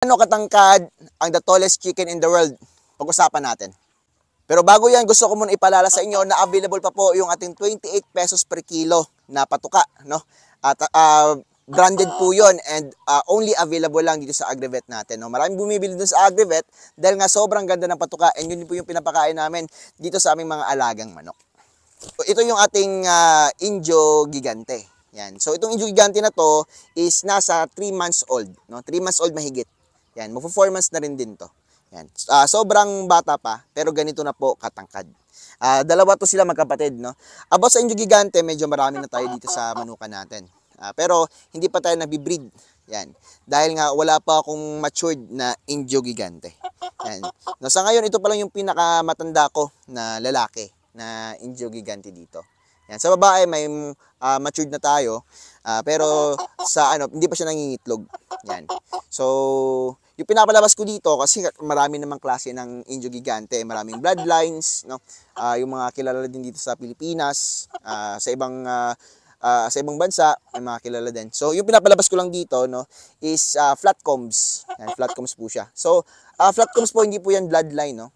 Ano katangkad ang the tallest chicken in the world? Pag-usapan natin. Pero bago yan, gusto ko muna ipaalala sa inyo na available pa po yung ating 28 pesos per kilo na patuka, no? At branded po yun and only available lang dito sa Agrivet natin, no? Maraming bumibili dun sa Agrivet dahil nga sobrang ganda ng patuka and yun po yung pinapakain namin dito sa aming mga alagang manok. Ito yung ating Indio Gigante. Yan. So itong Indio Gigante na to is nasa 3 months old, no? 3 months old mahigit. Yan, mag-performance na rin din to. Yan. Sobrang bata pa, pero ganito na po katangkad. Dalawa to sila magkapatid, no? About sa Indio Gigante, medyo marami na tayo dito sa manukan natin. Pero hindi pa tayo nabibreed. Yan. Dahil nga wala pa akong matured na Indio Gigante. Yan. No, sa ngayon, ito pa lang yung pinakamatanda ko na lalaki na Indio Gigante dito. Yan. Sa babae, may matured na tayo. Pero sa hindi pa siya nangingitlog. Yan. So, yung pinapalabas ko dito kasi marami namang klase ng Indio Gigante, maraming bloodlines, no? Yung mga kilala din dito sa Pilipinas, sa ibang bansa, may mga kilala din. So, yung pinapalabas ko lang dito, no, is flatcombs. Yan, flatcombs po siya. So, flatcombs po, hindi po yan bloodline, no?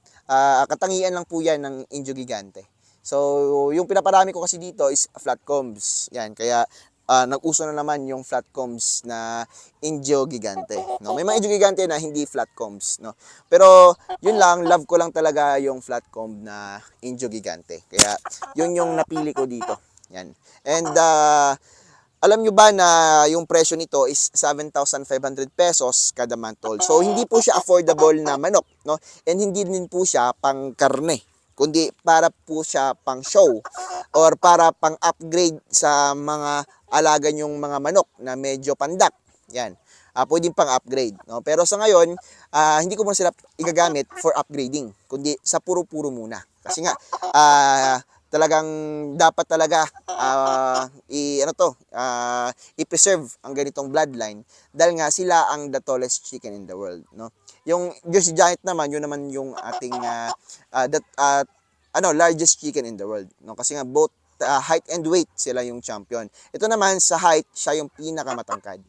Katangian lang po yan ng Indio Gigante. So, yung pinaparami ko kasi dito is flatcombs. Yan, kaya nag-uso na naman yung flatcombs na Indio Gigante, no? May mga Indio Gigante na hindi flatcombs, no? Pero yun lang, love ko lang talaga yung flatcomb na Indio Gigante. Kaya yun yung napili ko dito. Yan. And alam nyo ba na yung presyo nito is 7,500 pesos kada month old. So hindi po siya affordable na manok, no? And hindi din po siya pang karne, kundi para po siya pang show or para pang upgrade sa mga alaga nyong mga manok na medyo pandak. Yan. Pwedeng pang upgrade, no? Pero sa ngayon, hindi ko muna sila igagamit for upgrading, kundi sa puro-puro muna. Kasi nga, talagang dapat talaga i-preserve ang ganitong bloodline dahil nga sila ang the tallest chicken in the world, no? Yung Jersey Giant naman, yun naman yung ating largest chicken in the world, no? Kasi nga both height and weight sila yung champion. Ito naman sa height, siya yung pinakamatangkad.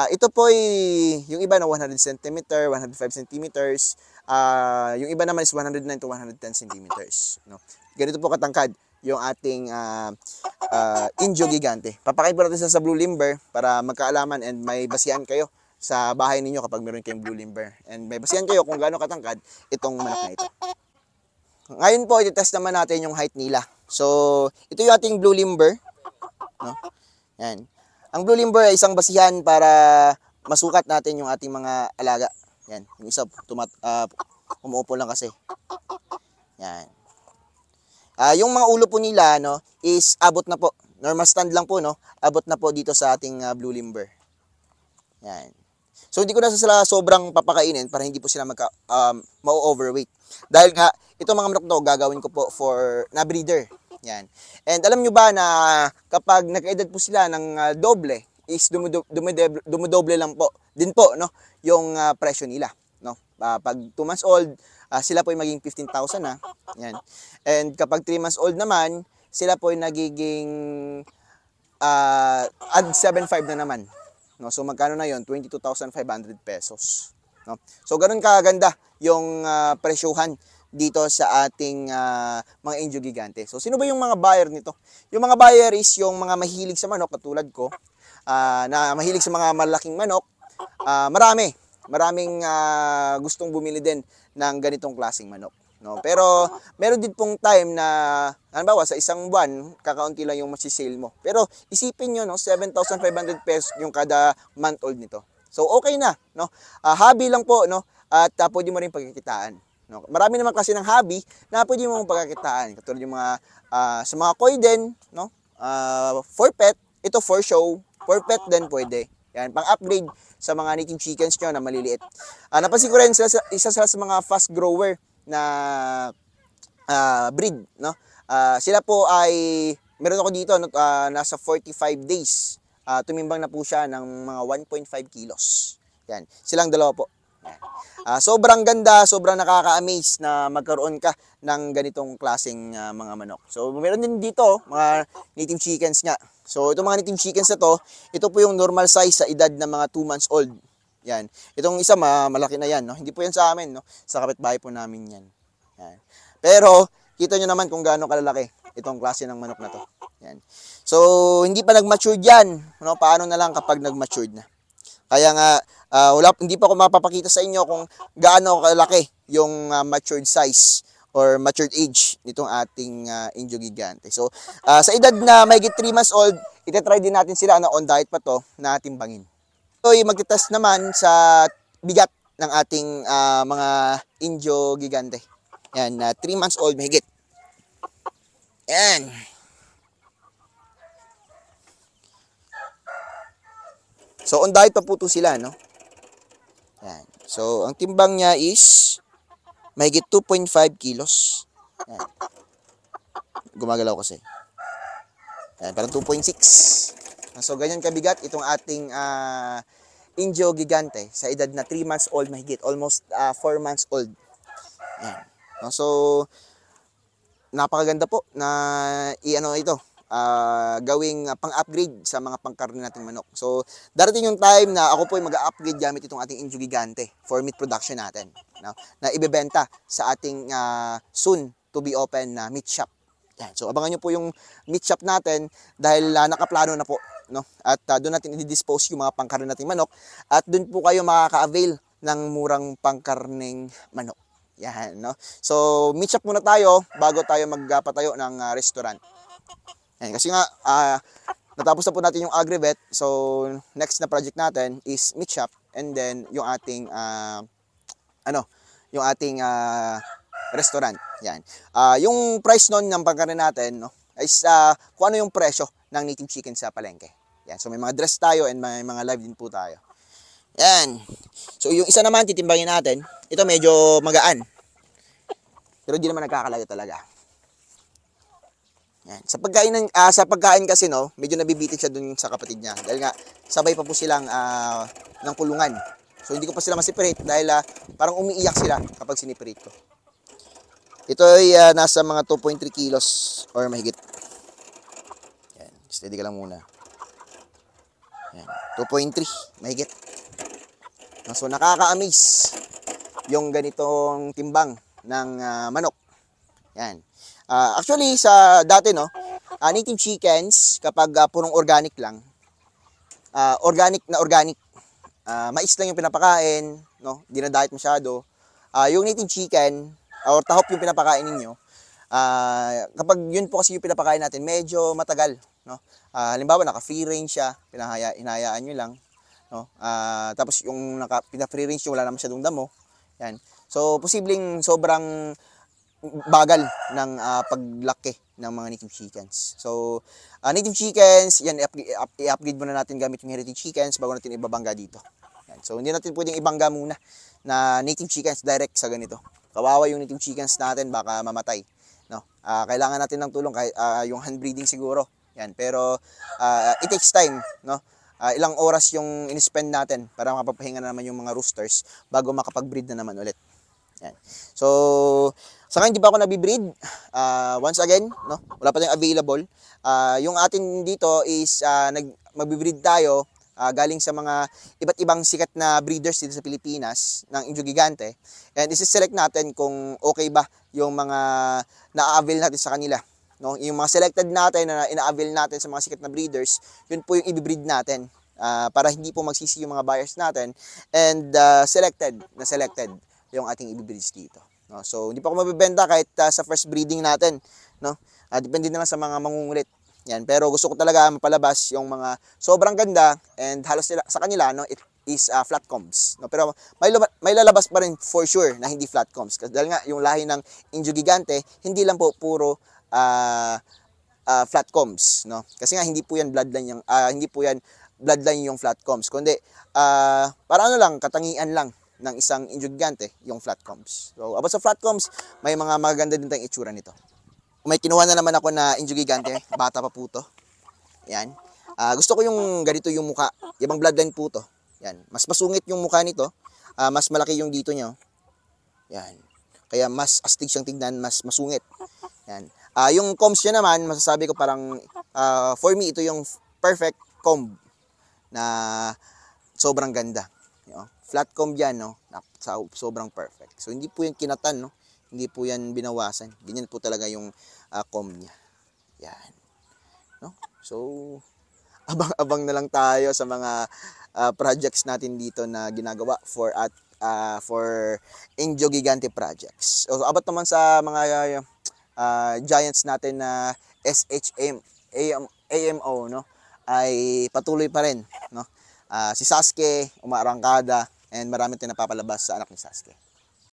Ito po yung iba na 100 cm, 105 cm, yung iba naman is 109 to 110 cm, no? Ganito po katangkad yung ating Indio Gigante. Papakain po natin sa Blue Limber para magkaalaman and may basihan kayo sa bahay ninyo kapag meron kayong Blue Limber. And may basihan kayo kung gaano katangkad itong manok na ito. Ngayon po, i-test naman natin yung height nila. So, ito yung ating Blue Limber, no? Yan. Ang Blue Limber ay isang basihan para masukat natin yung ating mga alaga. Yan. Yung isa, umuupo lang kasi. Yan. Yung mga ulo po nila, no, is abot na po. Normal stand lang po, no? Abot na po dito sa ating Blue Limber. Yan. So, hindi ko na sila sobrang papakainin para hindi po sila ma-overweight. Dahil nga, itong mga manok to, gagawin ko po na breeder. Yan. And alam nyo ba na kapag nag-edad po sila ng doble, is dumodoble lang po. Din po, no, yung presyo nila. No? Pag 2 months old, sila po ay magiging 15,000 na. Yan. And kapag 3 months old naman, sila po ay nagiging add 7,500 na naman. No? So magkano na yon? 22,500 pesos. No? So ganun kaganda yung presyuhan dito sa ating mga Indio Gigante. So sino ba yung mga buyer nito? Yung mga buyer is yung mga mahilig sa manok katulad ko, na mahilig sa mga malaking manok. Maraming gustong bumili din ng ganitong klaseng manok, no? Pero meron din pong time na halimbawa sa isang buwan kakaunti lang yung masisale mo. Pero isipin niyo, no, 7,500 pesos yung kada month old nito. So okay na, no? Hobby lang po, no? At pwede mo rin pagkikitaan, no? Marami naman kasi ng hobby na pwede mo pagkikitaan. Katulad yung mga sa mga koi din, no? For pet, ito for show, for pet din pwede. Yan, pang-upgrade sa mga native chickens nyo na maliliit. Napansin ko rin, isa sa mga fast grower na breed, no? Sila po ay, meron ako dito, nasa 45 days. Tumimbang na po siya ng mga 1.5 kilos. Yan, silang dalawa po. Yan. Sobrang ganda, sobrang nakaka-amaze na magkaroon ka ng ganitong klaseng mga manok. So, meron din dito, mga native chickens nga. So, itong mga native chickens na to, ito po yung normal size sa edad ng mga 2 months old. Yan. Itong isa malaki na yan, no? Hindi po yan sa amin, no? Sa kapitbahay po namin yan. Yan. Pero kita nyo naman kung gaano kalalaki itong klase ng manok na to. Yan. So hindi pa nag-matured yan, no? Paano na lang kapag nag-matured na? Kaya nga hindi pa ako mapapakita sa inyo kung gaano kalaki yung matured size or matured age nitong ating Indio Gigante. So sa edad na mahigit 3 months old, itetry din natin sila na on diet pa to na timbangin. So magte-test naman sa bigat ng ating mga Indio Gigante. Yan, 3 months old mahigit. Yan. So on diet pa po to sila, no? Yan. So ang timbang niya is mahigit 2.5 kilos. Yan. Gumagalaw kasi. Yan, parang 2.6. So ganyan kabigat itong ating Indio Gigante sa edad na 3 months old mahigit, almost 4 months old. Yan. So napakaganda po na ito. Gawing pang-upgrade sa mga pangkarne nating manok. So, darating yung time na ako po ay mag-upgrade gamit itong ating Indio Gigante for meat production natin. No? Na ibebenta sa ating soon to be open na meat shop. Yan. So, abangan nyo po yung meat shop natin dahil nakaplano na po. No? At doon natin i-dispose yung mga pangkarne nating manok. At doon po kayo makaka-avail ng murang pangkarneng manok. Yan. No? So, meat shop muna tayo bago tayo magpatayo ng restaurant. Yan, kasi nga, natapos na po natin yung agri-vet. So, next na project natin is meat shop. And then, yung ating, restaurant. Yan. Yung price nun ng pagkarne natin, no, is kung ano yung presyo ng native chicken sa palengke. Yan. So, may mga dress tayo and may mga live din po tayo. Yan. So, yung isa naman, titimbangin natin. Ito medyo magaan. Pero di naman nagkakalaga talaga. Yan. Sa pagkain kasi, no, medyo nabibitin siya dun sa kapatid niya. Dahil nga, sabay pa po silang ng kulungan. So, hindi ko pa sila ma-separate dahil parang umiiyak sila kapag siniparate ko. Ito ay nasa mga 2.3 kilos or mahigit. Yan. Steady ka lang muna. Yan. 2.3 mahigit. So, nakaka-amaze yung ganitong timbang ng manok. Yan. Actually, sa dati, no, native chickens, kapag purong organic lang, organic, mais lang yung pinapakain, no, di na diet masyado. Yung native chicken, or tahop yung pinapakain ninyo, kapag yun po kasi yung pinapakain natin, medyo matagal, no. Halimbawa, naka-free range siya, hinahayaan nyo lang, no. Tapos yung pina-free range yung wala naman masyadong damo, yan. So, posibleng sobrang bagal ng paglaki ng mga native chickens. So, native chickens, yan, i-upgrade muna natin gamit yung heritage chickens bago natin ibabangga dito. Yan. So, hindi natin pwedeng ibangga muna na native chickens direct sa ganito. Kawawa yung native chickens natin, baka mamatay. No? Kailangan natin ng tulong, kahit yung hand breeding siguro. Yan. Pero, it takes time. No? Ilang oras yung in-spend natin para makapapahinga na naman yung mga roosters bago makapag-breed na naman ulit. Yan. So, sa ngayon, hindi pa ako nabibreed. Once again, no, wala pa tayong available. Yung atin dito is magbibreed tayo galing sa mga iba't ibang sikat na breeders dito sa Pilipinas ng Indio Gigante. And isi-select natin kung okay ba yung mga na-avail natin sa kanila. No? Yung mga selected natin na ina-avail natin sa mga sikat na breeders, yun po yung i-breed natin. Para hindi po magsisi yung mga buyers natin. And selected yung ating i-breeds dito. No? So, hindi pa ako mabibenta kahit sa first breeding natin. No? Depende na lang sa mga mangungulit. Yan. Pero gusto ko talaga mapalabas yung mga sobrang ganda and halos sa kanila, no, it is flat combs. No? Pero may lalabas pa rin for sure na hindi flat combs. Kasi dahil nga yung lahi ng Indio Gigante, hindi lang po puro flat combs. No? Kasi nga hindi po yan bloodline yung flat combs. Kundi para lang, katangian lang ng isang Indio Gigante, yung flat combs. So, about sa flat combs, may mga magaganda din tayong itsura nito. May kinuha na naman ako na Indio Gigante, bata pa po to. Yan. Gusto ko yung ganito yung muka, ibang bloodline po to. Yan. Mas masungit yung muka nito, mas malaki yung dito niya. Yan. Kaya mas astig siyang tignan, mas masungit. Yan. Yung combs niya naman, masasabi ko parang, for me, ito yung perfect comb na sobrang ganda. You know? flat comb yan, no? Sobrang perfect. So, hindi po yan kinatan, no? Hindi po yan binawasan. Ganyan po talaga yung comb niya. Yan. No? So, abang-abang na lang tayo sa mga projects natin dito na ginagawa for Indio Gigante projects. So, abot naman sa mga giants natin na AMO, no? Ay patuloy pa rin, no? Si Sasuke, umaarangkada, and marami tayong napapalabas sa anak ni Sasuke.